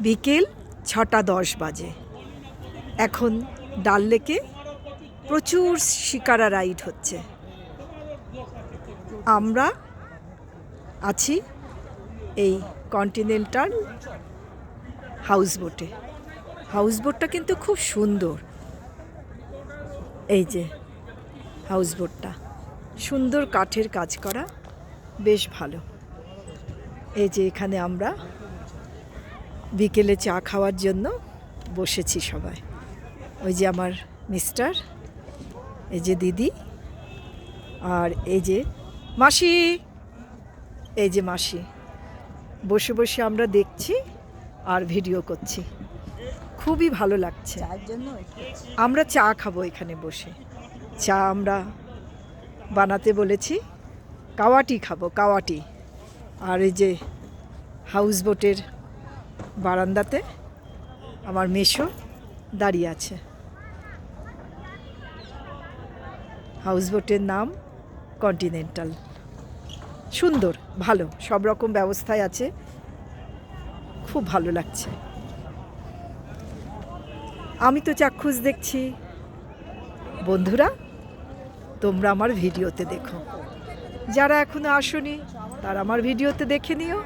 বিকেল ৬:১০ বাজে। এখন ডাল লেকে প্রচুর শিকারা রাইড হচ্ছে। আমরা আছি এই কন্টিনেন্টাল হাউসবোটে। হাউসবোটটা কিন্তু খুব সুন্দর। এই যে হাউসবোটটা সুন্দর কাঠের কাজ করা, বেশ ভালো। এই যে এখানে আমরা বিকেলে চা খাওয়ার জন্য বসেছি সবাই। ওই যে আমার মিস্টার, এই যে দিদি, আর এই যে মাসি, এই যে মাসি। বসে বসে আমরা দেখছি আর ভিডিও করছি, খুবই ভালো লাগছে। আমরা চা খাবো এখানে বসে। চা আমরা বানাতে বলেছি, কাওয়াটি খাবো, কাওয়াটি। আর এই যে হাউসবোটের বারান্দাতে আমার মেসো দাঁড়িয়ে আছে। হাউসবোটের নাম কন্টিনেন্টাল। সুন্দর, ভালো, সব রকম ব্যবস্থায় আছে, খুব ভালো লাগছে। আমি তো চাক্ষুষ দেখছি, বন্ধুরা তোমরা আমার ভিডিওতে দেখো। যারা এখনো আসোনি তারা আমার ভিডিওতে দেখে নিও,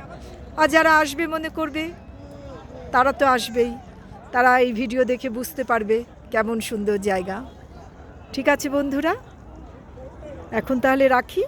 আর যারা আসবে মনে করবে তারা তো আসবেই, তারা এই ভিডিও দেখে বুঝতে পারবে কেমন সুন্দর জায়গা। ঠিক আছে বন্ধুরা, এখন তাহলে রাখি।